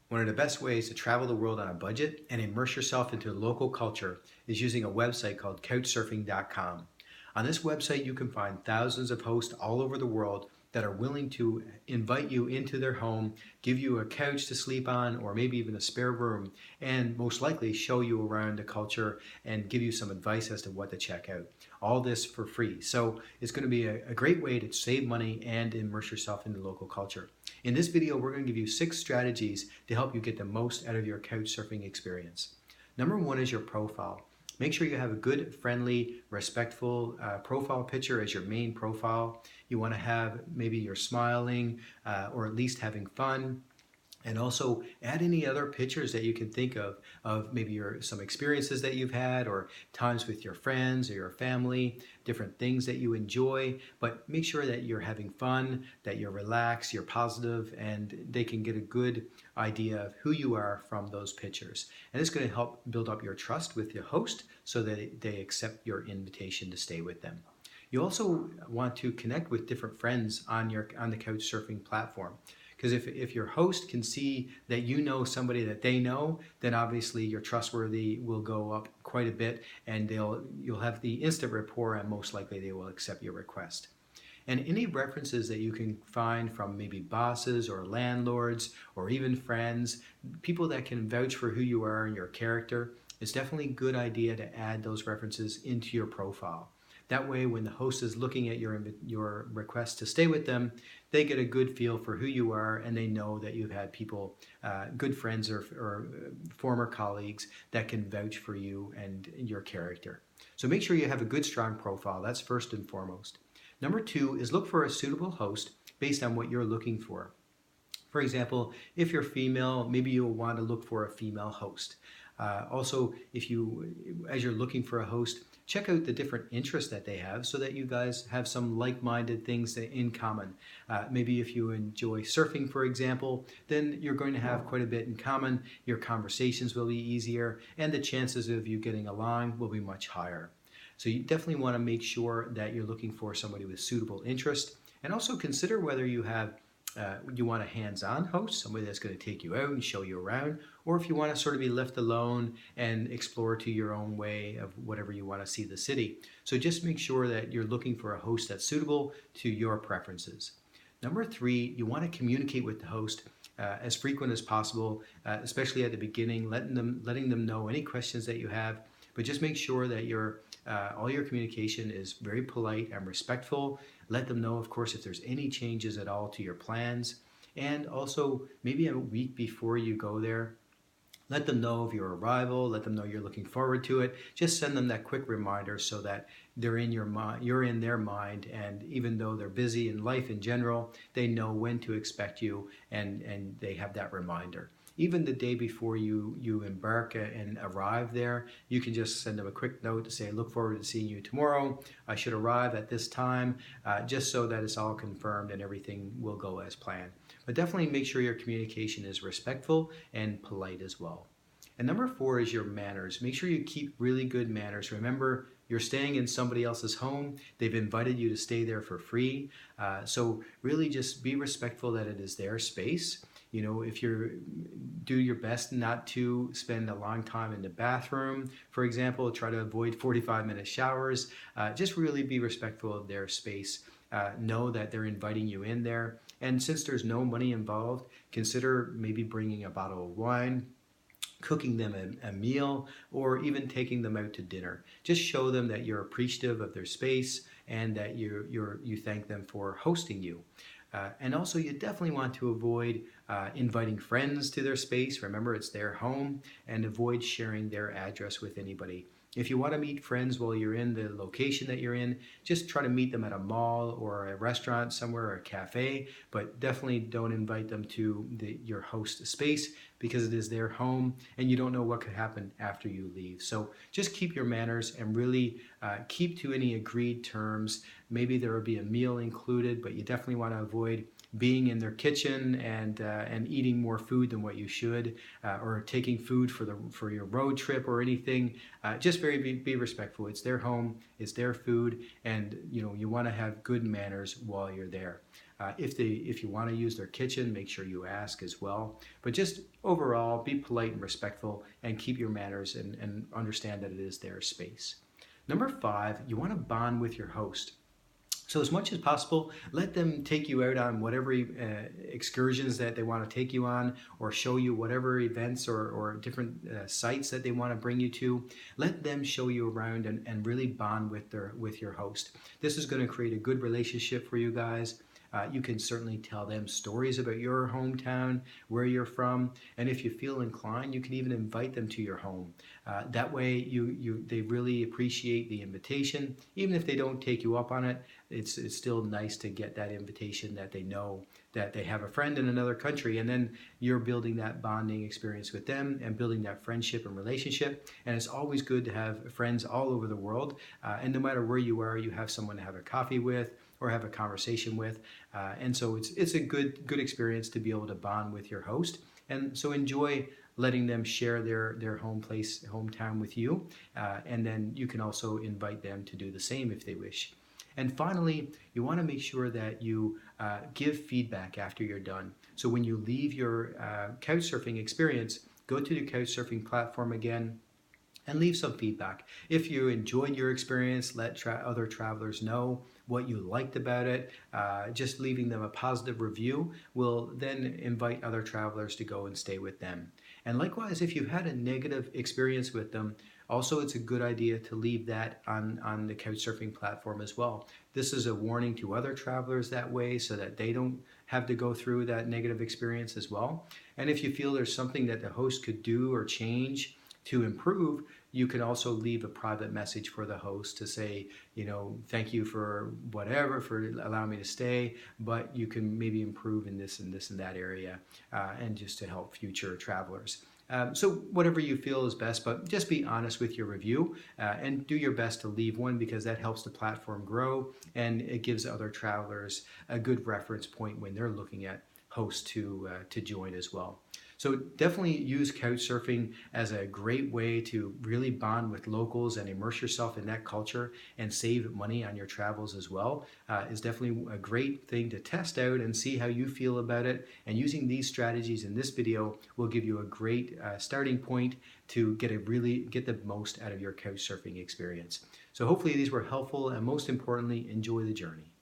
One of the best ways to travel the world on a budget and immerse yourself into local culture is using a website called Couchsurfing.com. On this website, you can find thousands of hosts all over the world that are willing to invite you into their home, give you a couch to sleep on, or maybe even a spare room, and most likely show you around the culture and give you some advice as to what to check out. All this for free. So it's going to be a great way to save money and immerse yourself in the local culture. In this video, we're going to give you 6 strategies to help you get the most out of your couch surfing experience. Number 1 is your profile. Make sure you have a good, friendly, respectful profile picture as your main profile. You want to have maybe you're smiling or at least having fun. And also add any other pictures that you can think of maybe some experiences that you've had or times with your friends or your family, different things that you enjoy. But make sure that you're having fun, that you're relaxed, you're positive, and they can get a good idea of who you are from those pictures. And it's going to help build up your trust with your host so that they accept your invitation to stay with them. You also want to connect with different friends on the Couchsurfing platform. Because if your host can see that you know somebody that they know, then obviously your trustworthy will go up quite a bit, and you'll have the instant rapport, and most likely they will accept your request. And any references that you can find from maybe bosses or landlords or even friends, people that can vouch for who you are and your character, it's definitely a good idea to add those references into your profile. That way, when the host is looking at your request to stay with them, they get a good feel for who you are, and they know that you've had people, good friends or former colleagues that can vouch for you and your character. So make sure you have a good, strong profile. That's first and foremost. Number 2 is look for a suitable host based on what you're looking for. For example, if you're female, maybe you'll want to look for a female host. Also, as you're looking for a host, check out the different interests that they have so that you guys have some like-minded things in common. Maybe if you enjoy surfing, for example, then you're going to have quite a bit in common. Your conversations will be easier, and the chances of you getting along will be much higher. So you definitely want to make sure that you're looking for somebody with suitable interest, and also consider whether you want a hands-on host, somebody that's going to take you out and show you around, or if you want to sort of be left alone and explore to your own way of whatever you want to see the city. So just make sure that you're looking for a host that's suitable to your preferences. Number 3, you want to communicate with the host as frequent as possible, especially at the beginning, letting them know any questions that you have. But just make sure that all your communication is very polite and respectful. Let them know, of course, if there's any changes at all to your plans. And also, maybe a week before you go there, let them know of your arrival. Let them know you're looking forward to it. Just send them that quick reminder so that they're in your mind, you're in their mind, and even though they're busy in life in general, they know when to expect you, and they have that reminder. Even the day before you embark and arrive there, you can just send them a quick note to say, look forward to seeing you tomorrow. I should arrive at this time, just so that it's all confirmed and everything will go as planned. But definitely make sure your communication is respectful and polite as well. And number 4 is your manners. Make sure you keep really good manners. Remember, you're staying in somebody else's home. They've invited you to stay there for free. So really just be respectful that it is their space. You know, do your best not to spend a long time in the bathroom, for example. Try to avoid 45-minute showers. Just really be respectful of their space. Know that they're inviting you in there. And since there's no money involved, consider maybe bringing a bottle of wine, cooking them a meal, or even taking them out to dinner. Just show them that you're appreciative of their space and that you thank them for hosting you. And also, you definitely want to avoid inviting friends to their space. Remember, it's their home, and avoid sharing their address with anybody. If you want to meet friends while you're in the location that you're in, just try to meet them at a mall or a restaurant somewhere or a cafe, but definitely don't invite them to your host space because it is their home and you don't know what could happen after you leave. So just keep your manners and really keep to any agreed terms. Maybe there will be a meal included, but you definitely want to avoid being in their kitchen and eating more food than what you should, or taking food for your road trip or anything. Just be respectful. It's their home, it's their food, and you want to have good manners while you're there. If you want to use their kitchen, make sure you ask as well. But just overall, be polite and respectful and keep your manners and understand that it is their space. Number 5, you want to bond with your host. So as much as possible, let them take you out on whatever excursions that they want to take you on, or show you whatever events or different sites that they want to bring you to. Let them show you around and really bond with your host. This is going to create a good relationship for you guys. You can certainly tell them stories about your hometown, where you're from, and if you feel inclined, you can even invite them to your home. That way, they really appreciate the invitation. Even if they don't take you up on it, it's still nice to get that invitation that they know that they have a friend in another country, and then you're building that bonding experience with them and building that friendship and relationship. And it's always good to have friends all over the world, and no matter where you are, you have someone to have a coffee with or have a conversation with, and so it's a good experience to be able to bond with your host. And so enjoy letting them share their hometown with you, and then you can also invite them to do the same if they wish. And finally, you want to make sure that you give feedback after you're done. So when you leave your couchsurfing experience, go to the couchsurfing platform again and leave some feedback. If you enjoyed your experience, let other travelers know what you liked about it. Just leaving them a positive review will then invite other travelers to go and stay with them. And likewise, if you've had a negative experience with them, also it's a good idea to leave that on the Couchsurfing platform as well. This is a warning to other travelers that way, so that they don't have to go through that negative experience as well. And if you feel there's something that the host could do or change to improve, you can also leave a private message for the host to say, thank you for whatever, for allowing me to stay, but you can maybe improve in this and this and that area, and just to help future travelers. So whatever you feel is best, but just be honest with your review, and do your best to leave one, because that helps the platform grow and it gives other travelers a good reference point when they're looking at hosts to join as well. So definitely use Couchsurfing as a great way to really bond with locals and immerse yourself in that culture and save money on your travels as well. Is definitely a great thing to test out and see how you feel about it. And using these strategies in this video will give you a great starting point to get the most out of your Couchsurfing experience. So hopefully these were helpful, and most importantly, enjoy the journey.